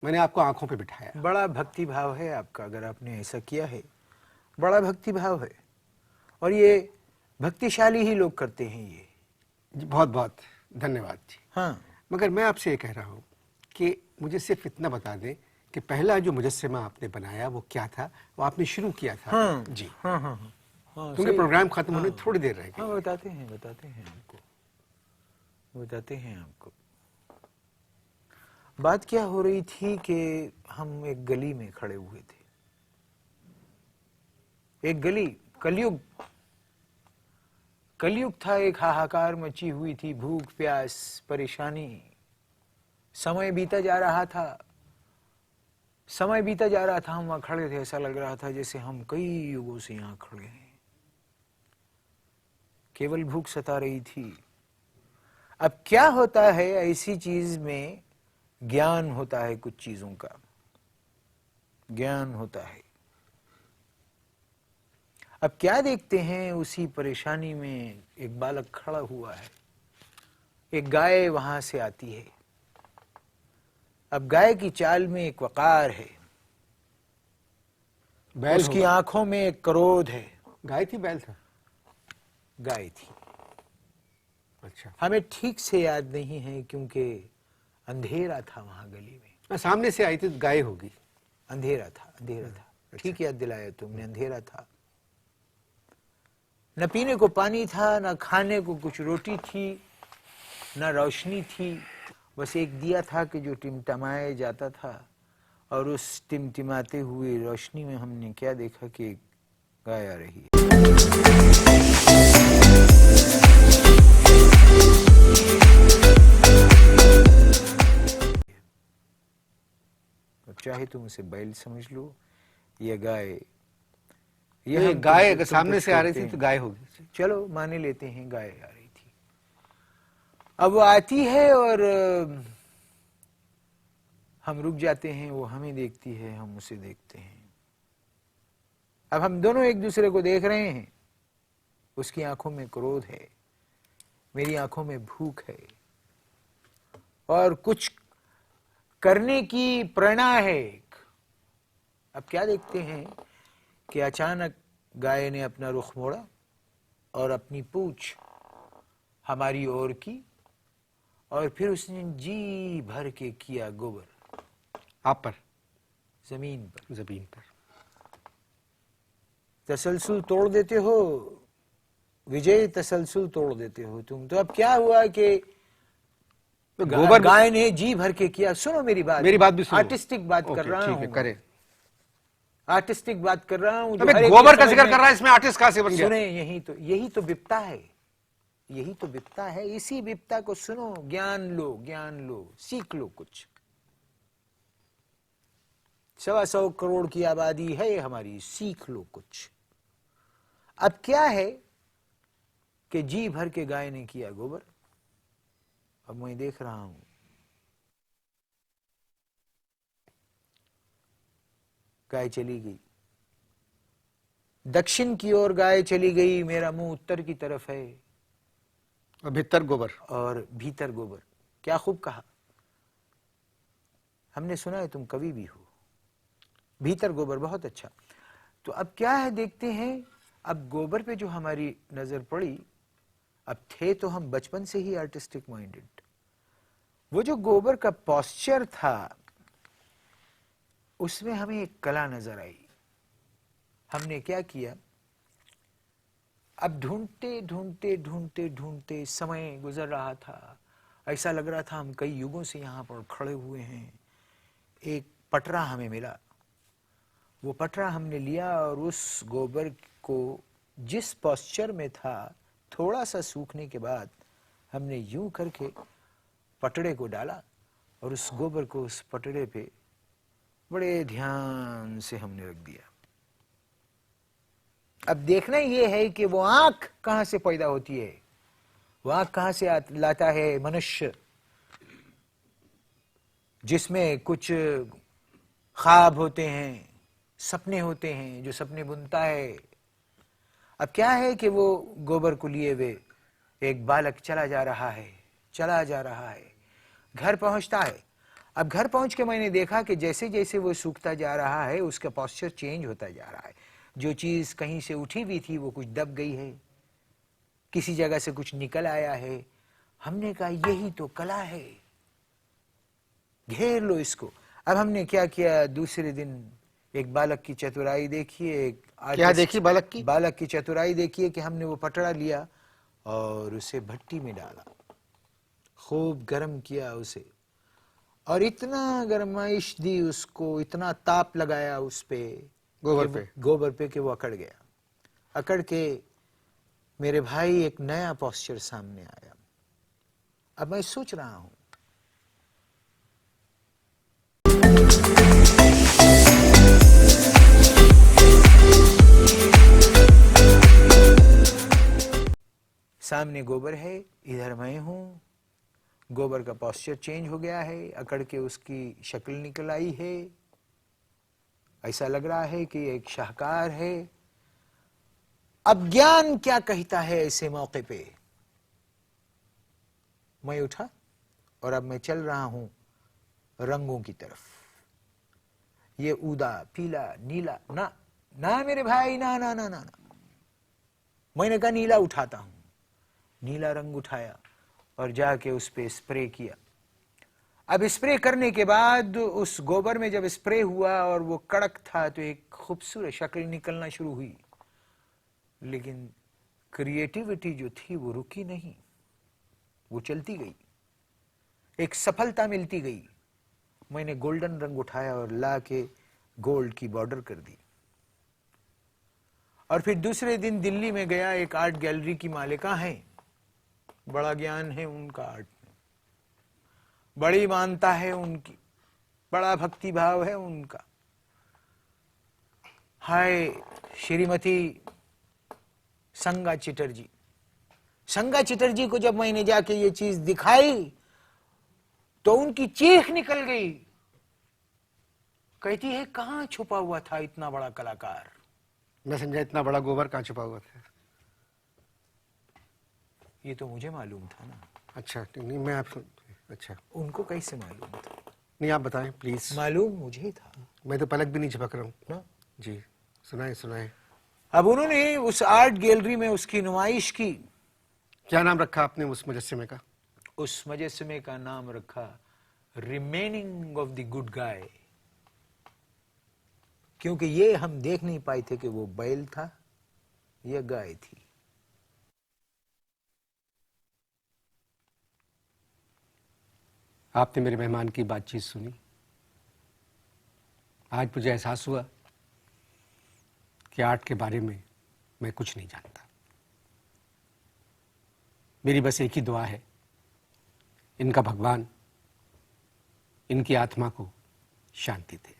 मैंने आपको आंखों पे बिठाया। बड़ा भक्ति भाव है आपका, अगर आपने ऐसा किया है, बड़ा भक्ति भाव है। और ये भक्तिशाली ही लोग करते हैं ये। जी बहुत बहुत धन्यवाद जी। हाँ, मगर मैं आपसे ये कह रहा हूँ कि मुझे सिर्फ इतना बता दें कि पहला जो मुजस्समा आपने बनाया वो क्या था, वो आपने शुरू किया था। हाँ जी हाँ हाँ हाँ हाँ, क्योंकि सही। प्रोग्राम खत्म होने हाँ थोड़ी देर रह गई। हाँ, बताते हैं आपको, बताते हैं आपको। बात क्या हो रही थी कि हम एक गली में खड़े हुए थे। एक गली, कलयुग, कलयुग था, एक हाहाकार मची हुई थी, भूख प्यास परेशानी। समय बीता जा रहा था, समय बीता जा रहा था, हम वहां खड़े थे, ऐसा लग रहा था जैसे हम कई युगों से यहां खड़े हैं। केवल भूख सता रही थी। अब क्या होता है, ऐसी चीज में ज्ञान होता है, कुछ चीजों का ज्ञान होता है। अब क्या देखते हैं, उसी परेशानी में एक बालक खड़ा हुआ है, एक गाय वहां से आती है। अब गाय की चाल में एक वकार है, बैल उसकी होगा। आंखों में एक क्रोध है। गाय थी बैल था? गाय थी। अच्छा। हमें ठीक से याद नहीं है क्योंकि अंधेरा था वहां गली में। सामने से आई थी तो गाय होगी। अंधेरा था, अंधेरा था। अच्छा। ठीक याद दिलाया तुमने, अंधेरा था। न पीने को पानी था, न खाने को कुछ रोटी थी, न रोशनी थी। बस एक दिया था कि जो टिमटमाए जाता था, और उस टिमटिमाते हुए रोशनी में हमने क्या देखा कि गाय आ रही है। चाहे तुम उसे बैल समझ लो या गाय, ये गाय अगर सामने से आ रही थी तो गाय होगी। चलो माने लेते हैं गाय आ रही थी। अब वो आती है और हम रुक जाते हैं, वो हमें देखती है, हम उसे देखते हैं। अब हम दोनों एक दूसरे को देख रहे हैं। उसकी आंखों में क्रोध है, मेरी आंखों में भूख है, और कुछ करने की प्रेरणा है। अब क्या देखते हैं कि अचानक गाय ने अपना रुख मोड़ा और अपनी पूंछ हमारी ओर की, और फिर उसने जी भर के किया गोबर। आप पर? जमीन पर। जमीन पर। तसलसल तोड़ देते हो विजय, तसलसल तोड़ देते हो तुम। तो अब क्या हुआ कि तो गोबर गाय ने जी भर के किया। सुनो मेरी बात भी सुनो। आर्टिस्टिक बात कर रहा ठीक हूं, है, करे। आर्टिस्टिक बात कर रहा हूं। अबे गोबर का जिक्र कर रहा है, इसमें आर्टिस्ट कहां से बन गया? सुने, यही तो विपता है, यही तो विपता है। इसी विपता को सुनो, ज्ञान लो, ज्ञान लो, सीख लो कुछ। 125 करोड़ की आबादी है हमारी, सीख लो कुछ। अब क्या है कि जी भर के गाय ने किया गोबर। अब मैं देख रहा हूं, गाय चली गई, दक्षिण की ओर गाय चली गई, मेरा मुंह उत्तर की तरफ है, और भीतर गोबर। और भीतर गोबर। क्या खूब कहा। हमने सुना है तुम कवि भी हो। भीतर गोबर, बहुत अच्छा। तो अब क्या है, देखते हैं। अब गोबर पे जो हमारी नजर पड़ी, अब थे तो हम बचपन से ही आर्टिस्टिक माइंडेड। वो जो गोबर का पॉस्चर था, उसमें हमें एक कला नजर आई। हमने क्या किया, अब ढूंढते ढूंढते ढूंढते ढूंढते समय गुजर रहा था। ऐसा लग रहा था हम कई युगों से यहां पर खड़े हुए हैं। एक पटरा हमें मिला, वो पटरा हमने लिया, और उस गोबर को जिस पॉस्चर में था, थोड़ा सा सूखने के बाद हमने यूं करके पटड़े को डाला, और उस गोबर को उस पटड़े पे बड़े ध्यान से हमने रख दिया। अब देखना ये है कि वो आंख कहां से पैदा होती है, वो आंख कहां से लाता है मनुष्य, जिसमें कुछ ख्वाब होते हैं, सपने होते हैं, जो सपने बुनता है। अब क्या है कि वो गोबर को लिए हुए एक बालक चला जा रहा है, चला जा रहा है, घर पहुंचता है। अब घर पहुंच के मैंने देखा कि जैसे जैसे वो सूखता जा रहा है उसका पॉस्चर चेंज होता जा रहा है। जो चीज कहीं से उठी हुई थी वो कुछ दब गई है, किसी जगह से कुछ निकल आया है। हमने कहा यही तो कला है, घेर लो इसको। अब हमने क्या किया, दूसरे दिन एक बालक की चतुराई देखिए, एक क्या देखी बालक की? बालक की चतुराई देखिए कि हमने वो पटड़ा लिया और उसे भट्टी में डाला, खूब गर्म किया उसे, और इतना गरमाइश दी उसको, इतना ताप लगाया उस पे, गोबर पे कि वो अकड़ गया। अकड़ के मेरे भाई एक नया पॉस्चर सामने आया। अब मैं सोच रहा हूं सामने गोबर है, इधर मैं हूं, गोबर का पॉस्चर चेंज हो गया है, अकड़ के उसकी शक्ल निकल आई है, ऐसा लग रहा है कि एक शाहकार है। अब ज्ञान क्या कहता है ऐसे मौके पे? मैं उठा और अब मैं चल रहा हूं रंगों की तरफ। ये ऊदा, पीला, नीला, ना ना मेरे भाई, ना ना ना ना, ना। मैंने कहा नीला उठाता हूं। नीला रंग उठाया और जाके उस पे स्प्रे किया। अब स्प्रे करने के बाद उस गोबर में जब स्प्रे हुआ और वो कड़क था तो एक खूबसूरत शक्ल निकलना शुरू हुई, लेकिन क्रिएटिविटी जो थी वो रुकी नहीं, वो चलती गई, एक सफलता मिलती गई। मैंने गोल्डन रंग उठाया और ला के गोल्ड की बॉर्डर कर दी। और फिर दूसरे दिन दिल्ली में गया, एक आर्ट गैलरी की मालिका हैं, बड़ा ज्ञान है उनका आर्ट में, बड़ी मानता है उनकी, बड़ा भक्ति भाव है उनका। हाय श्रीमती संगा चटर्जी। संगा चटर्जी को जब मैंने जाके ये चीज दिखाई तो उनकी चीख निकल गई। कहती है कहां छुपा हुआ था इतना बड़ा कलाकार? मैं समझा इतना बड़ा गोबर कहां छुपा हुआ था। ये तो मुझे मालूम था ना। अच्छा नहीं, मैं आपसे, अच्छा उनको कैसे मालूम था? नहीं आप बताएं प्लीज। मालूम मुझे था। मैं तो पलक भी नहीं झपक रहा हूँ ना जी, सुनाए सुनाए। अब उन्होंने उस आर्ट गैलरी में उसकी नुमाइश की। क्या नाम रखा आपने उस मुजस्समे का? उस मुजस्समे का नाम रखा remaining of the good guy, क्योंकि ये हम देख नहीं पाए थे कि वो बैल था या गाय थी। आपने मेरे मेहमान की बातचीत सुनी। आज मुझे एहसास हुआ कि आर्ट के बारे में मैं कुछ नहीं जानता। मेरी बस एक ही दुआ है, इनका भगवान इनकी आत्मा को शांति दे।